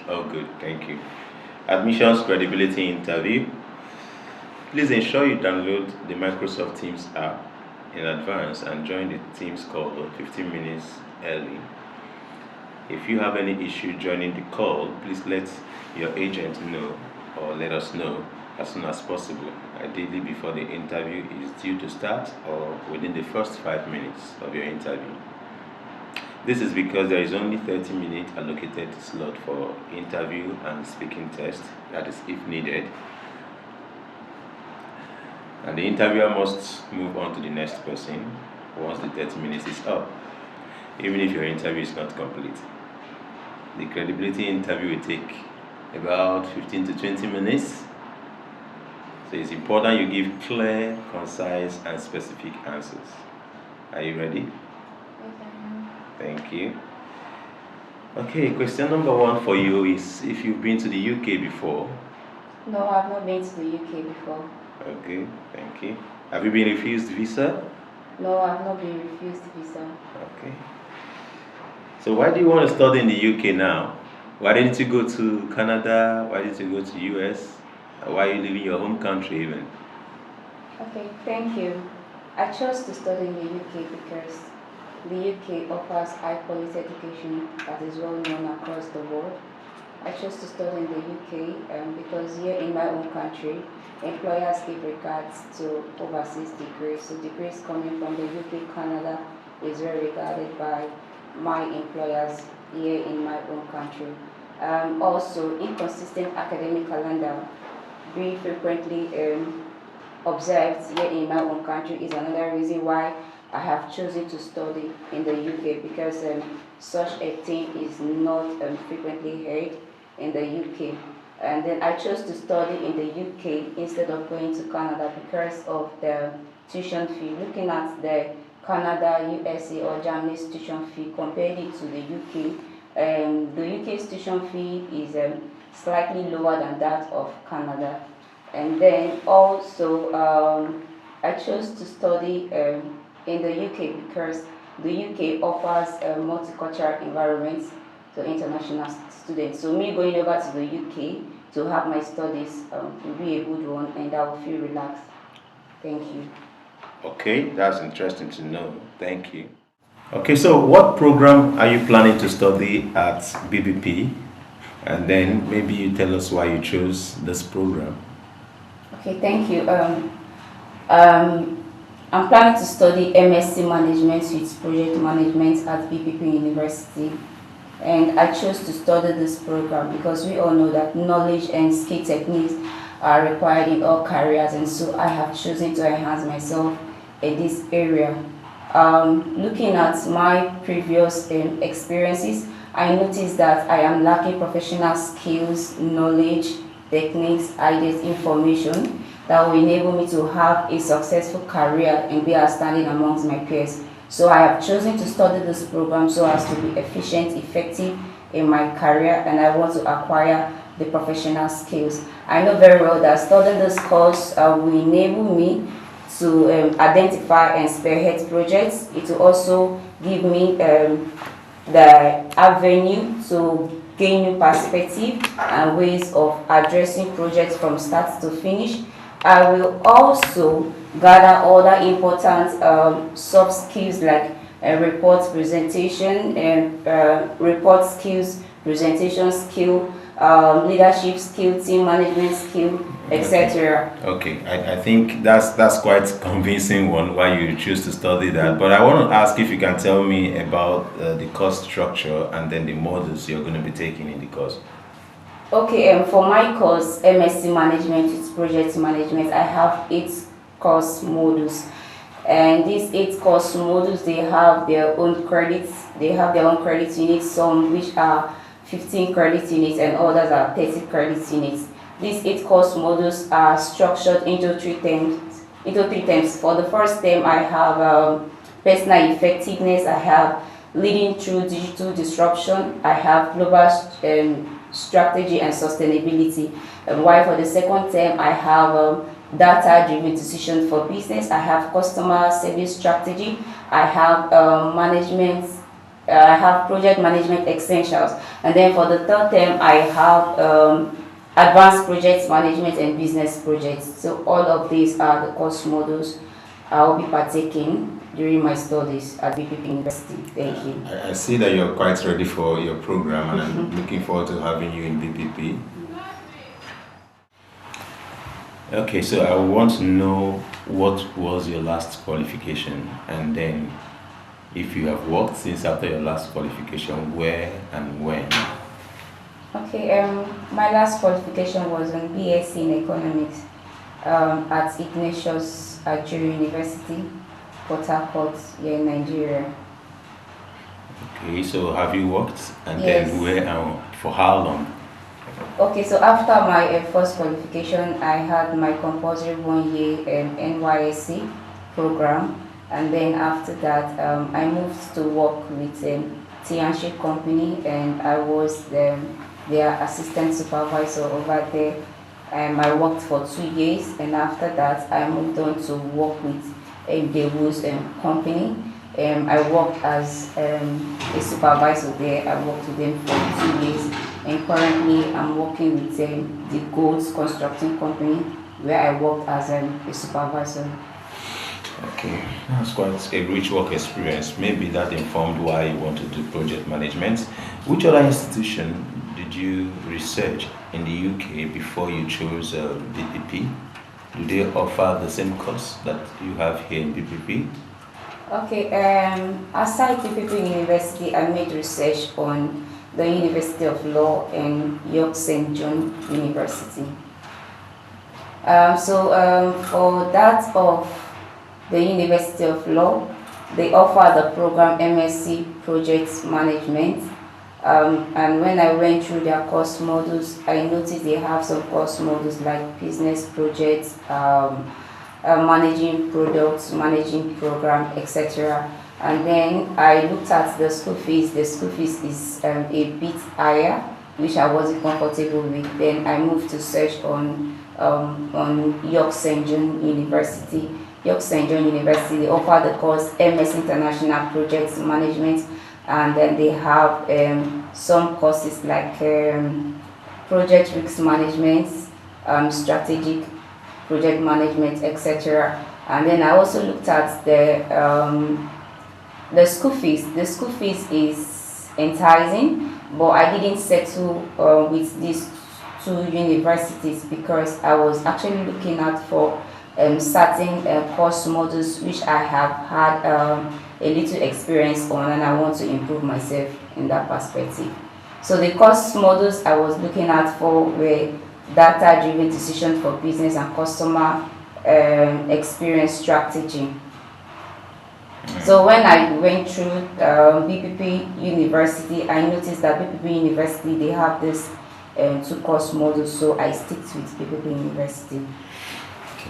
Oh, good, thank you. Admissions credibility interview. Please ensure you download the Microsoft Teams app in advance and join the Teams call 15 minutes early. If you have any issue joining the call, please let your agent know or let us know as soon as possible, ideally before the interview is due to start or within the first 5 minutes of your interview. This is because there is only 30-minute allocated slot for interview and speaking test, that is if needed. And the interviewer must move on to the next person once the 30 minutes is up, even if your interview is not complete. The credibility interview will take about 15 to 20 minutes. So it's important you give clear, concise, and specific answers. Are you ready? Yes, I am. Thank you. Okay, question number one for you is if you've been to the UK before. No, I've not been to the UK before. Okay, thank you. Have you been refused visa? No, I've not been refused visa. Okay. So why do you want to study in the UK now? Why didn't you go to Canada? Why didn't you go to US? Why are you leaving your home country even? Okay, thank you. I chose to study in the UK because the UK offers high quality education that is well known across the world. I chose to study in the UK because here in my own country, employers give regards to overseas degrees. So degrees coming from the UK, Canada is very regarded by my employers here in my own country. Also, inconsistent academic calendar being frequently observed here in my own country is another reason why I have chosen to study in the UK because such a thing is not frequently heard in the UK. And then I chose to study in the UK instead of going to Canada because of the tuition fee. Looking at the Canada, USA, or Germany's tuition fee, compared it to the UK, the UK's tuition fee is slightly lower than that of Canada. And then also, I chose to study in the UK because the UK offers a multicultural environment to international students. So me going over to the UK to have my studies will be a good one, and I will feel relaxed. Thank you. Okay, that's interesting to know. Thank you. Okay, so what program are you planning to study at BPP? And then maybe you tell us why you chose this program. Okay, thank you. Um, I'm planning to study MSc Management with Project Management at BPP University. And I chose to study this program because we all know that knowledge and skill techniques are required in all careers, and so I have chosen to enhance myself in this area. Looking at my previous experiences, I noticed that I am lacking professional skills, knowledge, techniques, ideas, information that will enable me to have a successful career and be outstanding amongst my peers. So I have chosen to study this program so as to be efficient, effective in my career, and I want to acquire the professional skills. I know very well that studying this course will enable me to identify and spearhead projects. It will also give me the avenue to gain new perspective and ways of addressing projects from start to finish. I will also gather other important soft skills like report presentation and report skills, presentation skill, leadership skill, team management skill, etc. Okay, I think that's quite convincing one why you choose to study that. But I want to ask if you can tell me about the course structure and then the modules you're going to be taking in the course. Okay, for my course, MSc Management with Project Management, I have 8 course modules. And these 8 course modules, they have their own credits. They have their own credit units, some which are 15 credit units and others are 30 credit units. These 8 course modules are structured into 3 terms. For the first term, I have personal effectiveness, I have leading through digital disruption, I have global strategy and sustainability. While for the second term, I have data-driven decision for business, I have customer service strategy, I have management I have project management essentials, and then for the third term I have advanced project management and business projects. So all of these are the course modules I'll be partaking during my studies at BPP University. Thank you. I see that you're quite ready for your program, and I'm looking forward to having you in BPP. Okay, so I want to know what was your last qualification, and then if you have worked since after your last qualification, where and when? Okay, my last qualification was on BSc in Economics at Ignatius ACRI University, Port Harcourt, here in Nigeria. Okay, so have you worked, and Yes. then where and for how long? Okay, so after my first qualification, I had my compulsory 1 year NYSC program, and then after that, I moved to work with T&C company, and I was their assistant supervisor over there. I worked for 2 years, and after that, I moved on to work with the Woos company. I worked as a supervisor there. I worked with them for 2 years, and currently I'm working with the Golds Constructing Company, where I worked as a supervisor. Okay, that's quite a rich work experience. Maybe that informed why you want to do project management. Which other institution did you research in the UK before you chose BPP? Do they offer the same course that you have here in BPP? Okay, aside BPP University, I made research on the University of Law and York St. John University. For that of the University of Law, they offer the program MSc Project Management. And when I went through their course modules, I noticed they have some course modules like business projects, managing products, managing program, etc. And then I looked at the school fees. The school fees is a bit higher, which I wasn't comfortable with. Then I moved to search on York St. John University. York St. John University, they offer the course MS International Projects Management, and then they have some courses like project risk management, strategic project management, etc. And then I also looked at the school fees. The school fees is enticing, but I didn't settle with these two universities because I was actually looking out for certain course modules which I have had a little experience on, and I want to improve myself in that perspective. So the course modules I was looking at for were data-driven decision for business and customer experience strategy. So when I went through BPP University, I noticed that BPP University, they have this two course modules, so I stick with BPP University.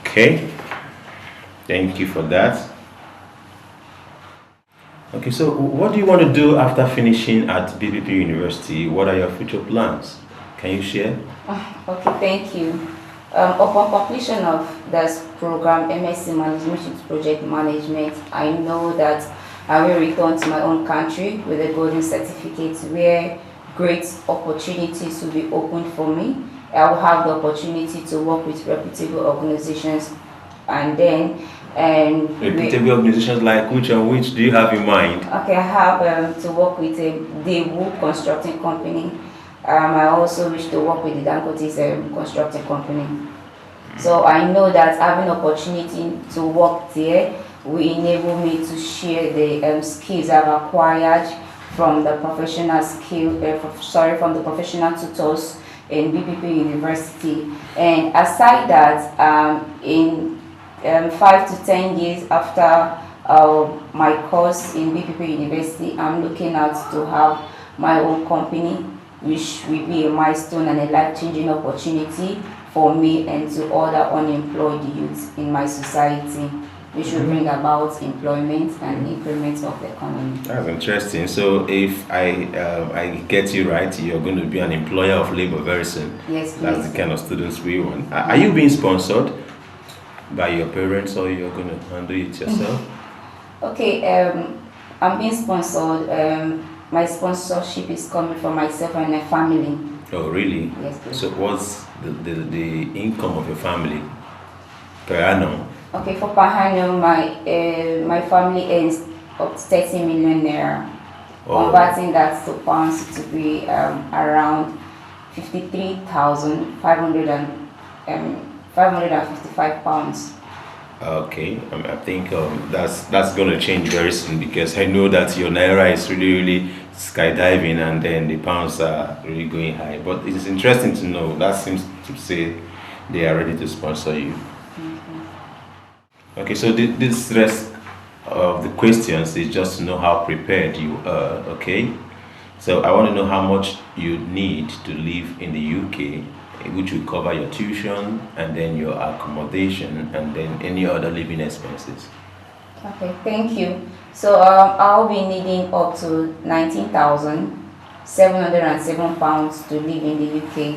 Okay, thank you for that. Okay, so what do you want to do after finishing at BPP University? What are your future plans? Can you share? Okay, thank you. Upon completion of this program, MSc Management Project Management, I know that I will return to my own country with a golden certificate where great opportunities will be open for me. I will have the opportunity to work with reputable organizations, and then reputable organizations like which and which do you have in mind? Okay, I have to work with the Wood Constructing Company. I also wish to work with the Dangote's constructing company. So I know that having opportunity to work there will enable me to share the skills I've acquired from the professional from the professional tutors in BPP University. And aside that, in 5 to 10 years after my course in BPP University, I'm looking out to have my own company, which will be a milestone and a life-changing opportunity for me and to other unemployed youths in my society, which will bring about employment and increment of the economy. That's interesting. So if I get you right, you're going to be an employer of labor very soon. Yes, please. That's the kind of students we want. Are you being sponsored by your parents, or you're going to handle it yourself? Okay, I'm being sponsored. My sponsorship is coming from myself and my family. Oh, really? Yes, please. So what's the income of your family per annum? Okay, for per annum, my family earns up to 30 million naira. Oh, Converting that to pounds to be around 53,500 555 pounds. okay. I think that's going to change very soon because I know that your naira is really skydiving and then the pounds are really going high. But it's interesting to know. That seems to say they are ready to sponsor you. Okay, so this rest of the questions is just to know how prepared you are, okay? So I want to know how much you need to live in the UK, which will cover your tuition and then your accommodation and then any other living expenses. Okay, thank you. So I'll be needing up to 19,707 pounds to live in the UK.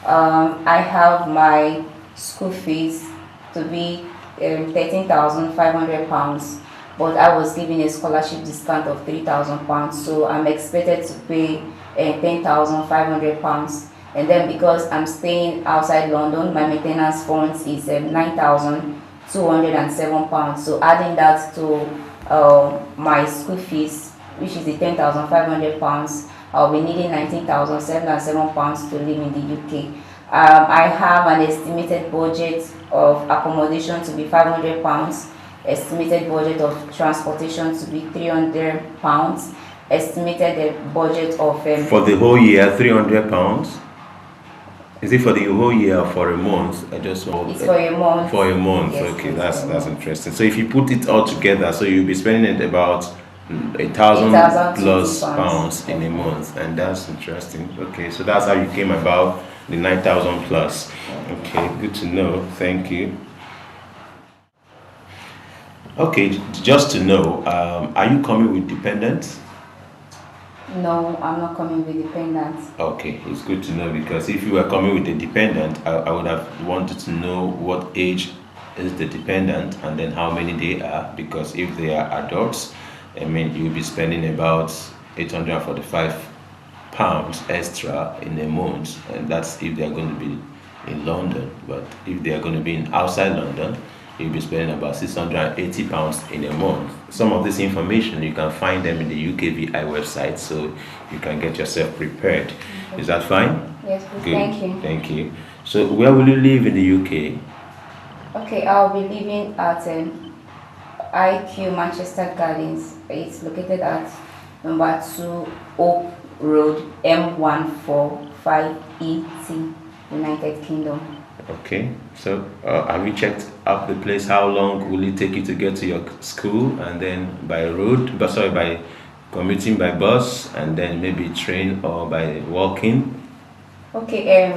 I have my school fees to be 13,500 pounds, but I was given a scholarship discount of 3,000 pounds, so I'm expected to pay 10,500 pounds. And then because I'm staying outside London, my maintenance funds is 9,207 pounds. So adding that to my school fees, which is the 10,500 pounds, I'll be needing 19,707 pounds to live in the UK. I have an estimated budget of accommodation to be 500 pounds, estimated budget of transportation to be 300 pounds, estimated budget of For the whole year, £300. Is it for the whole year or for a month? I just want it's for a month. for a month. Yes, Okay, it's that's for a month. interesting. So if you put it all together, so you'll be spending it about 1,000 plus 8,020 pounds in a month, and that's interesting. Okay, so that's how you came about the 9,000 plus. Okay, good to know. Thank you. Okay, just to know, are you coming with dependents? No, I'm not coming with dependents. Okay, it's good to know because if you were coming with a dependent, I would have wanted to know what age is the dependent and then how many they are because if they are adults, I mean, you'll be spending about 845 pounds extra in a month, and that's if they are going to be in London. But if they are going to be in outside London, you'll be spending about 680 pounds in a month. Some of this information you can find them in the UKVI website, so you can get yourself prepared. Is that fine? Yes, please. Good. Thank you. Thank you. So where will you live in the UK? Okay, I'll be living at IQ Manchester Gardens. It's located at number 2 Oak Road, M145ET, United Kingdom. Okay, so have you checked up the place? How long will it take you to get to your school, and then by road, but sorry, by commuting by bus, and then maybe train or by walking? Okay,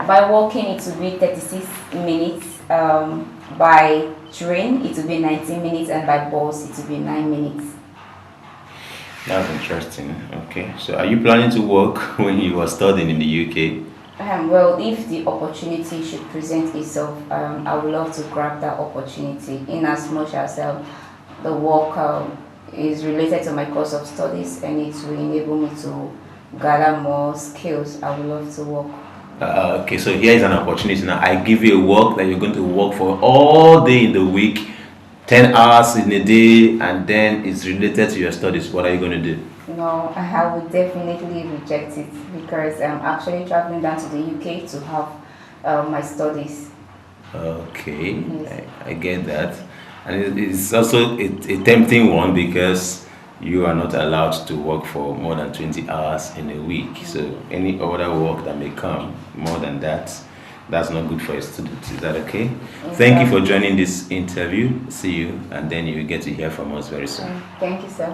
by walking it will be 36 minutes. By train it will be 19 minutes, and by bus it will be 9 minutes. That's interesting. Okay, so are you planning to work when you are studying in the UK? Well, if the opportunity should present itself, I would love to grab that opportunity in as much as the work is related to my course of studies and it will enable me to gather more skills. I would love to work. Okay, so here is an opportunity now. I give you a work that you're going to work for all day in the week, 10 hours in a day, and then it's related to your studies. What are you going to do? No, I would definitely reject it because I'm actually traveling down to the UK to have my studies. Okay, Yes. I get that. And it's also a tempting one because you are not allowed to work for more than 20 hours in a week. So any other work that may come more than that, that's not good for a student. Is that okay? Thank you for joining this interview. See you, and then you will get to hear from us very soon. Thank you, sir.